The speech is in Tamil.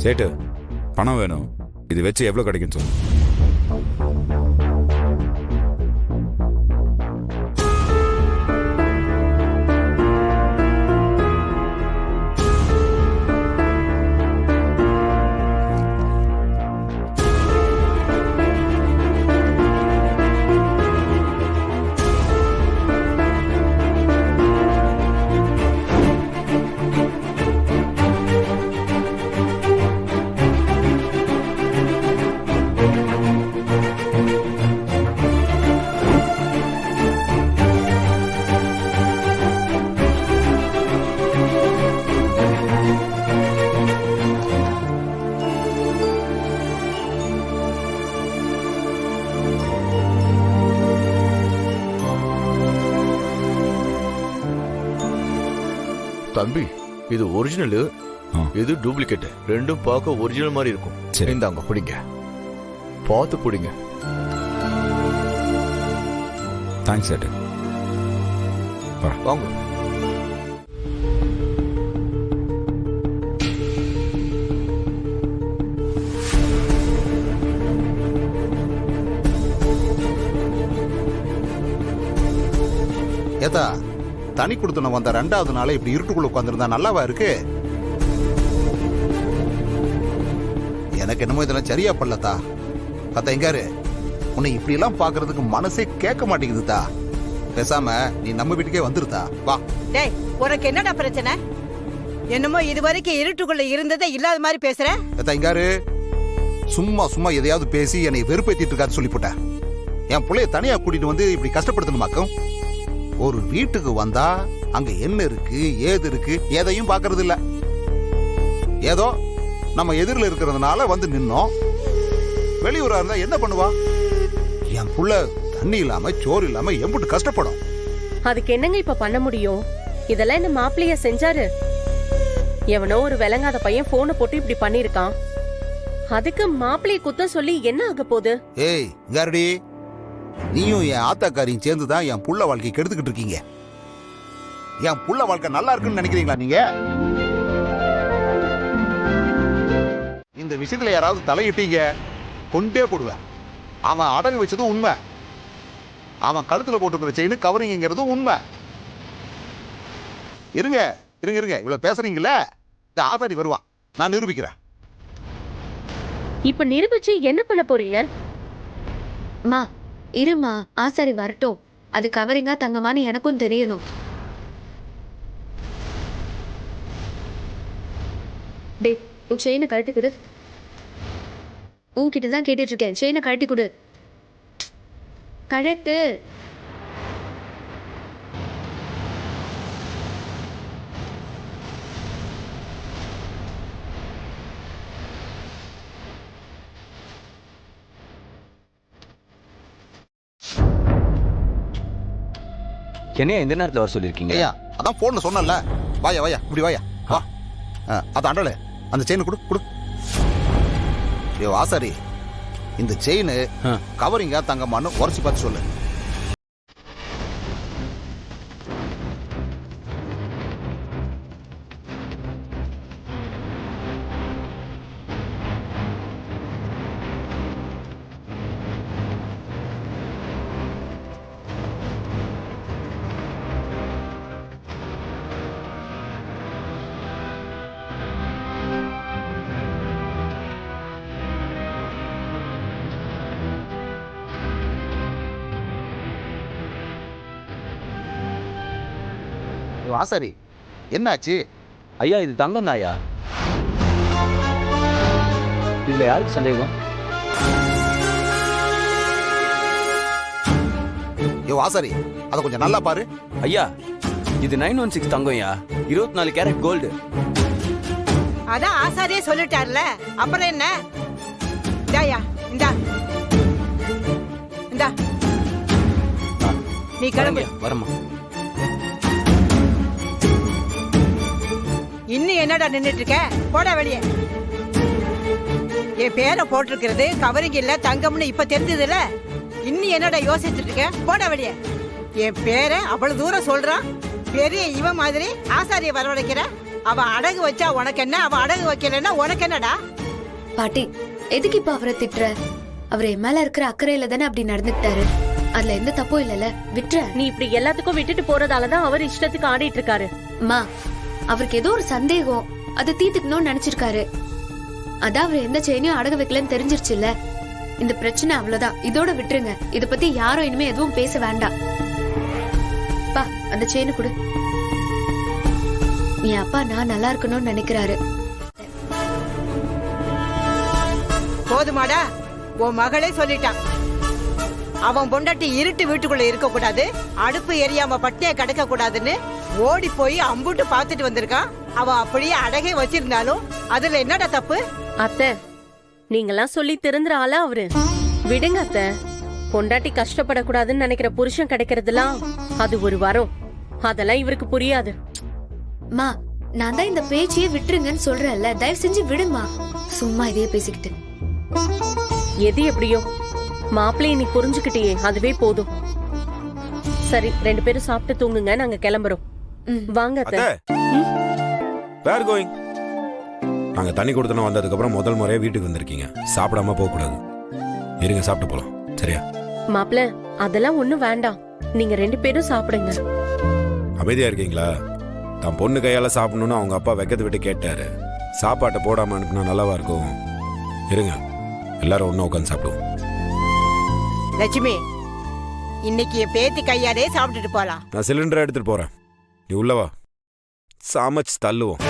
சேட்டு பணம் வேணும். இது வச்சு எவ்வளோ கிடைக்கும் சொல்லு. தம்பி, இது ஒரிஜினல், இது டூப்ளிகேட். ரெண்டும் பார்க்க ஒரிஜினல் மாதிரி இருக்கும். இந்தாங்க பிடிங்க, பார்த்து பிடிங்க. தேங்க்ஸ் சேட்டு. வாங்க. ஏதா தனி கொடுத்தன வந்த 2வது நாளே இப்படி இருட்டுக்குள்ள உட்காந்துருந்தா நல்லாவா இருக்கு? எனக்கு என்னமோ இதெல்லாம் சரியா படலத்தா. அத்தா எங்காரு, உன்னை இப்படி எல்லாம் பாக்குறதுக்கு மனசே கேட்க மாட்டேங்குதுதா. பேசாம நீ நம்ம வீட்டுக்கே வந்துருதா. வா. டேய், உனக்கு என்னடா பிரச்சனை? என்னமோ இதுவரைக்கும் இருட்டுக்குள்ள இருந்ததே இல்லாத மாதிரி பேசுற. ஏதா எங்காரு, சும்மா சும்மா எதையாவது பேசி என்னை வெறுப்பேத்திட்டு இருக்காது சொல்லிவிட்ட. என் பிள்ளைய தனியா கூட்டிட்டு வந்து இப்படி கஷ்டப்படுத்தணுமாக்கும். ஒரு வீட்டுக்கு வந்தா அங்க என்ன இருக்கு ஏது இருக்கு எதையும் பாக்குறது இல்ல. ஏதோ நம்ம எதிரில் இருக்கிறதுனால வந்து நின்னோம். வெளியூரா இருந்தா என்ன பண்ணுவா? என் புள்ள தண்ணி இல்லாம சோறு இல்லாம எம்புட்டு கஷ்டப்படும். அதுக்கு என்னங்க இப்ப பண்ண முடியும்? இதெல்லாம் இந்த மாப்பிள்ளைய செஞ்சாரு. எவனோ ஒரு விளங்காத பையன் போனை போட்டு இப்படி பண்ணிருக்கான். அதுக்கு மாப்பிள்ளைய குத்தம் சொல்லி என்ன ஆக போகுது? ஏய் காரடி, நீயும் என் ஆத்தாக்காரியும் சேர்ந்துதான் என் புள்ள வாழ்க்கை கெடுத்துக்கிட்டு இருக்கீங்க. என் புள்ள வாழ்க்கை நல்லா இருக்குன்னு நினைக்கிறீங்களா நீங்க? இந்த விஷயத்துல யாராவது தலையிட்டீங்க கொண்டே போடுவேன். அவன் அடகு வச்சதும் உண்மை, அவன் கழுத்துல போட்டுக்கிற செயின் கவரிங்கிறதும் உண்மை. இருங்க இருங்க இருங்க, இவ்வளவு பேசுறீங்கல்ல, இந்த ஆசாரி வருவான், நான் நிரூபிக்கிறேன். இப்ப நிரூபிச்சு என்ன பண்ண போறீங்க? மா இருமா, ஆசாரி வரட்டும். அது கவரிங்கா தங்கமான்னு எனக்கும் தெரியணும். டே, உன் செயினை கழட்டி கொடு. உன்கிட்ட தான் கேட்டுட்டு இருக்கேன். செயினை கழட்டி கொடு. கழட்டு. என்னையா இந்த நேரத்தில் வர சொல்லியிருக்கீங்க? ஐயா அதான் போன்ல சொன்னல. வாயா வாயா, இப்படி வாயா வா. அது அண்டல அந்த செயின் கொடு கொடு. ஐயோ ஆசாரி, இந்த செயின் கவரிங்கா தங்கமான்னு உரைச்சி பார்த்து சொல்லு. ஆசாரி என்னாச்சு? ஐயா இது தங்கம் தாயா. இதுல யாருக்கு சந்தேகம்? யோ ஆசாரி, அத கொஞ்சம் நல்லா பாரு. ஐயா இது 916 தங்கம்யா, 24 கேரட் கோல்டு. அதான் ஆசாரியே சொல்லிட்டார்ல, அப்புறம் என்ன? இந்தாயா, இந்தா இந்தா, நீ கிளம்பு. வரமா. இன்னும் என்னடா நின்னுட்டு இருக்க? போடா வெளியே. என் பேரை போட்டிருக்கிறது கவரிங் இல்ல தங்கம்னு இப்ப தெரிஞ்சதுல, இன்னும் என்னடா யோசிச்சுட்டு இருக்க? போடா வெளியே. என் பேரை அவ்வளவு தூரம் சொல்றான், பெரிய இவன் மாதிரி ஆசாரிய வரவழைக்கிற. அவ அடகு வச்சா உனக்கு என்ன, அவ அடகு வைக்கலன்னா உனக்கு என்னடா? பாட்டி எதுக்கு இப்ப அவரை திட்டுற? அவர் என் மேல இருக்கிற அக்கறையில தானே அப்படி நடந்துக்கிட்டாரு. அதுல எந்த தப்பும் இல்லல, விட்டுற. நீ இப்படி எல்லாத்துக்கும் விட்டுட்டு போறதாலதான் அவர் இஷ்டத்துக்கு ஆடிட்டு இருக்காரு. அம்மா, அவருக்கு ஏதோ ஒரு சந்தேகம், அதை தீர்த்துக்கணும்னு நினைச்சிருக்காரு. அதான் அவர் எந்த செயினையும் அடகு வைக்கலன்னு தெரிஞ்சிருச்சுல்ல. இந்த பிரச்சனை அவ்வளவுதான், இதோட விட்டுருங்க. இத பத்தி யாரும் இனிமே எதுவும் பேச வேண்டாம். பா, அந்த செயினை கொடு. என் அப்பா நான் நல்லா இருக்கணும்னு நினைக்கிறாரு. போதுமாடா, உன் மகளே சொல்லிட்டான். அவன் பொண்டாட்டி இருட்டு வீட்டுக்குள்ள இருக்க கூடாது, அடுப்பு எரியாம பட்டினிய கிடக்க கூடாதுன்னு ஓடி போய் அம்புட்டு பாத்துட்டு வந்திருக்கான். அவன் அப்படியே அடகே வச்சிருந்தாலும் அதுல என்னடா தப்பு? அத்தை, நீங்கெல்லாம் சொல்லி திருந்துற ஆளா அவரு? விடுங்க அத்தை. பொண்டாட்டி கஷ்டப்படக்கூடாதுன்னு நினைக்கிற புருஷன் கிடைக்கிறதுலாம் அது ஒரு வரம். அதெல்லாம் இவருக்கு புரியாது. மா, நான் தான் இந்த பேச்சையே விட்டுருங்கன்னு சொல்றேன்ல, தயவு செஞ்சு விடுமா. சும்மா இதையே பேசிக்கிட்டு. எது எப்படியோ மாப்பிள்ளைய நீ புரிஞ்சுக்கிட்டியே, அதுவே போதும். சரி, 2 பேரும் சாப்பிட்டு தூங்குங்க, நாங்க கிளம்புறோம். வாங்க அத்தை. வேர் கோயிங்? நாங்க தண்ணி கொடுத்தோம் வந்ததுக்கு அப்புறம் முதல் முறையா வீட்டுக்கு வந்திருக்கீங்க. சாப்பிடாம போக கூடாது. இருங்க, சாப்பிட்டு போலாம். சரியா? மாப்பிள்ள, அதெல்லாம் ஒண்ணும் வேண்டாம். நீங்க 2 பேரும் சாப்பிடுங்க. அமைதியா இருக்கீங்களா? தான் பொண்ணு கையால சாப்பிடணும்னு அவங்க அப்பா வெக்கத்தை விட்டு கேட்டாரு. சாப்பாட்டை போடாம அனுப்புனா நல்லாவா இருக்கும்? இருங்க, எல்லாரும் ஒண்ணா உட்காந்து சாப்பிடுவோம். லட்சுமி, இன்னைக்கு என் பேத்தி கையாலே சாப்பிட்டுட்டு போலாம். நான் சிலிண்டரை எடுத்துட்டு போறேன். நீ உள்ளவா, சமைச்சு தள்ளுவோம்.